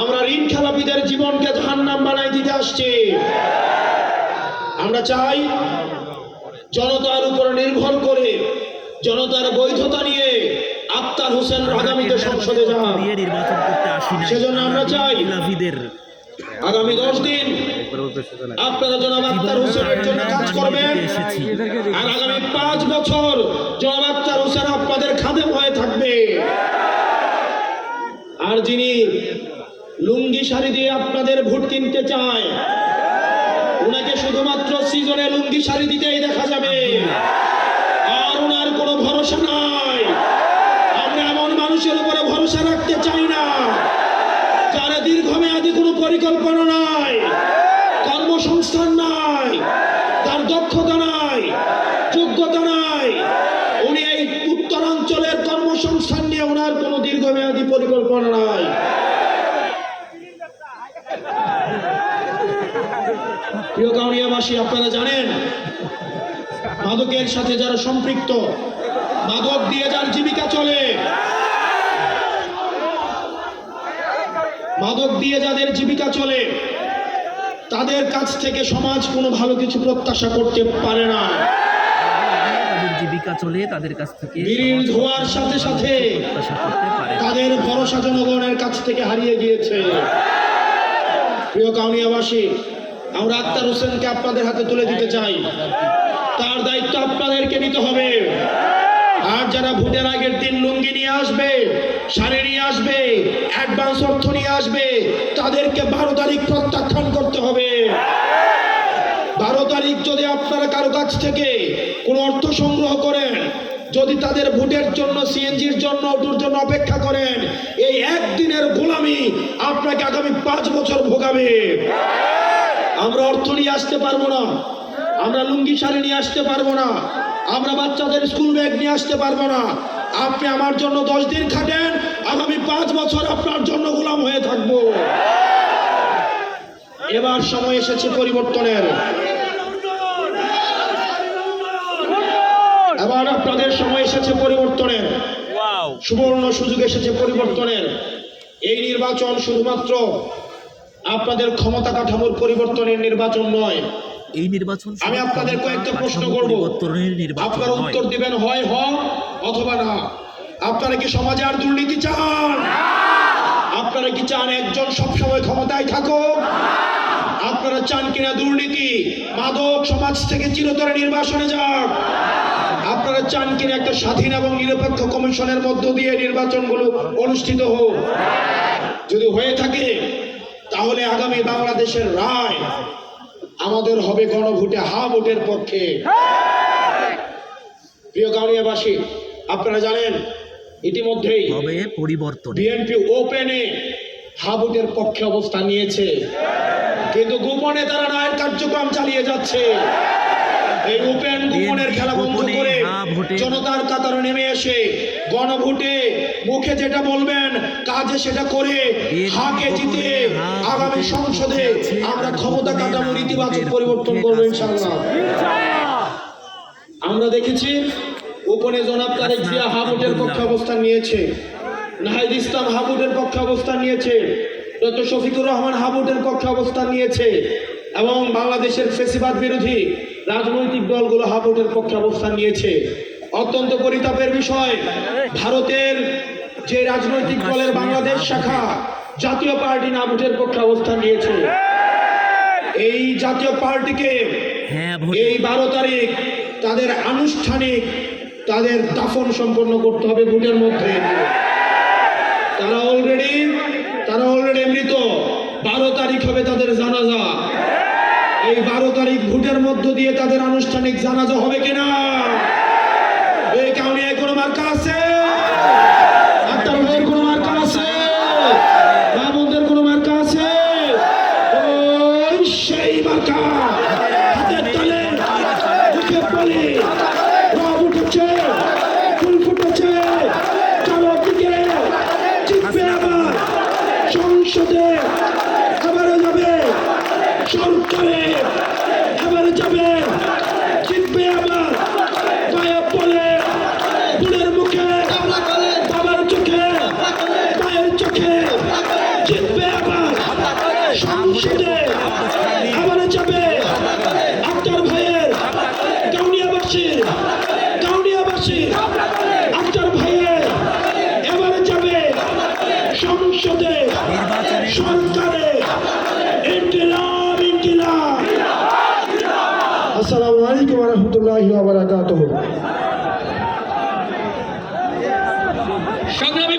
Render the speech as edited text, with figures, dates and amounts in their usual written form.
আমরা ঋণ খেলাপিদের জীবনকে জাহান্নাম বানাই দিতে আসছি। আমরা চাই জনতার উপর নির্ভর করে, জনতার বৈধতা নিয়ে আক্তার হোসেন আগামীতে সংসদে যান। সেজন্য আমরা চাই আগামী 10 দিন আপনারা জনাব আক্তার হোসেনের জন্য কাজ করবেন, আর আগামী 5 বছর জনাব আক্তার হোসেন আপনাদের খাদেম হয়ে থাকবে। আর যিনি লুঙ্গি শাড়ি দিয়ে আপনাদের ভোট কিনতে চায়, উনাকে শুধুমাত্র সিজনে লুঙ্গি শাড়ি দিতেই দেখা যাবে, আর উনার কোনো ভরসা নাই। আমরা এমন মানুষের উপরে ভরসা রাখতে চাই না যার দীর্ঘমেয়াদী কোনো পরিকল্পনা নাই, কর্মসংস্থান নাই, তার দক্ষতা নাই, যোগ্যতা নাই। উনি এই উত্তরাঞ্চলের কর্মসংস্থান নিয়ে ওনার কোনো দীর্ঘমেয়াদী পরিকল্পনা নাই। প্রিয় কাউনিয়াবাসী, আপনারা জানেন মাদকের সাথে যারা সম্পৃক্ত, মাদক দিয়ে যার জীবিকা চলে, মাদক দিয়ে যাদের জীবিকা চলে, তাদের কাছ থেকে সমাজ কোনো ভালো কিছু প্রত্যাশা করতে পারে না। জীবিকা চলে তাদের কাছ থেকে বিড়ির ধোঁয়ার সাথে সাথে তাদের ভরসা জনগণের কাছ থেকে হারিয়ে গিয়েছে। প্রিয় কাউনিয়াবাসী, আমরা আক্তার হোসেনকে আপনাদের হাতে তুলে দিতে চাই। তার দায়িত্ব আপনাদেরকে নিতে হবে। আর যারা ভোটের আগের দিন লুঙ্গি নিয়ে আসবে, শাড়ি নিয়ে আসবে, অ্যাডভান্স অর্থ নিয়ে আসবে, তাদেরকে 12 তারিখ প্রত্যাখ্যান করতে হবে। 12 তারিখ যদি আপনারা কারো কাছ থেকে কোনো অর্থ সংগ্রহ করেন, যদি তাদের ভোটের জন্য, সিএনজির জন্য, অটোর জন্য অপেক্ষা করেন, এই একদিনের গোলামি আপনাকে আগামী 5 বছর ভোগাবে। আমরা অর্থ নিয়ে আসতে পারবো না, আমরা লুঙ্গি শাড়ি নিয়ে আসতে পারবো না, আমরা বাচ্চাদের স্কুল ব্যাগ নিয়ে আসতে পারবো না। আপনি আমার জন্য 10 দিন খাটেন, আগামী 5 বছর আপনার জন্য গোলাম হয়ে থাকবো। এবার সময় এসেছে পরিবর্তনের। এবার আপনাদের সময় এসেছে পরিবর্তনের, সুবর্ণ সুযোগ এসেছে পরিবর্তনের। এই নির্বাচন শুধুমাত্র আপনাদের ক্ষমতা কাঠামোর পরিবর্তনের নির্বাচন নয়। এই নির্বাচন আমি আপনাদের কয়েকটা প্রশ্ন করব, আপনারা উত্তর দিবেন হয় হ অথবা না। আপনারা কি সমাজে আর দুর্নীতি চান? আপনারা কি চান একজন সবসময় ক্ষমতায় থাকুক? আপনারা চান কিনা দুর্নীতি, মাদক সমাজ থেকে চিরতরে নির্বাসনে যাক? আপনারা চান কিনা একটা স্বাধীন এবং নিরপেক্ষ কমিশনের মধ্য দিয়ে নির্বাচনগুলো অনুষ্ঠিত হোক? যদি হয়ে থাকে তাহলে আগামী বাংলাদেশের রায় আমাদের হবে গণভোটে, হা ভোটের পক্ষে। প্রিয় কাউনিয়াবাসী, আপনারা জানেন ইতিমধ্যেই হবে পরিবর্তন। বিএনপি ওপেনে হা ভোটের পক্ষে অবস্থান নিয়েছে, কিন্তু গোপনে তারা রায়ের কার্যক্রম চালিয়ে যাচ্ছে। এই ওপেন গোপনের খেলা বন্ধ করে জনতার কাতারে নেমে এসে গণভোটে মুখে যেটা বলবেন, কাজে সেটা করে হাকে জিতে আগামী সংসদে আমরা ক্ষমতা কাঠামোর ইতিবাচক পরিবর্তন করবো ইনশাআল্লাহ। আমরা দেখেছি ওপেনে জনাব তারেক জিয়া হা ভোটের পক্ষে অবস্থান নিয়েছে, নাহিদ ইসলাম হা ভোটের পক্ষে অবস্থান নিয়েছে, ডক্টর শফিকুর রহমান হা ভোটের পক্ষে অবস্থান নিয়েছে, এবং বাংলাদেশের ফ্যাসিবাদ বিরোধী রাজনৈতিক দলগুলো হা ভোটের পক্ষে অবস্থান নিয়েছে। অত্যন্ত পরিতাপের বিষয়, ভারতের যে রাজনৈতিক দলের বাংলাদেশ শাখা জাতীয় পার্টি না ভোটের পক্ষে অবস্থান নিয়েছে। এই জাতীয় পার্টিকে এই 12 তারিখ তাদের আনুষ্ঠানিক তাদের দাফন সম্পন্ন করতে হবে ভোটের মধ্যে। তারা অলরেডি মৃত। 12 তারিখ হবে তাদের জানাজা। এই 12 তারিখ ভোটের মধ্য দিয়ে তাদের আনুষ্ঠানিক জানাজা হবে কিনা? এই কাউনিয়ায় কোনো মার্কা আছে? আক্তার ভাইয়ের কোনো মার্কা আছে? রামদের কোনো মার্কা আছে? ওই সেই মার্কা হাতের তালে মুখে বলে রব উঠেছে, ফুল ফুটেছে, চালক দিকে জিতবে আবার সংসদে, আবারও যাবে সরকারে, এবারে যাবে, জিতবে আবার। পায়ে বলে বুড়ের মুখে, বাবার চোখে, পায়ের চোখে জিতবে। যাবে আবার সংসদে, আবার যাবে আক্তার ভাইয়ের কাউনিয়াবাসীর আক্তার ভাইয়ের এবারে যাবে সংসদে, সরকারে। ইনকিলাব ইনকিলাব। আসসালামু আলাইকুম ওয়া রাহমাতুল্লাহি ওয়া বারাকাতুহু। সংগ্রামী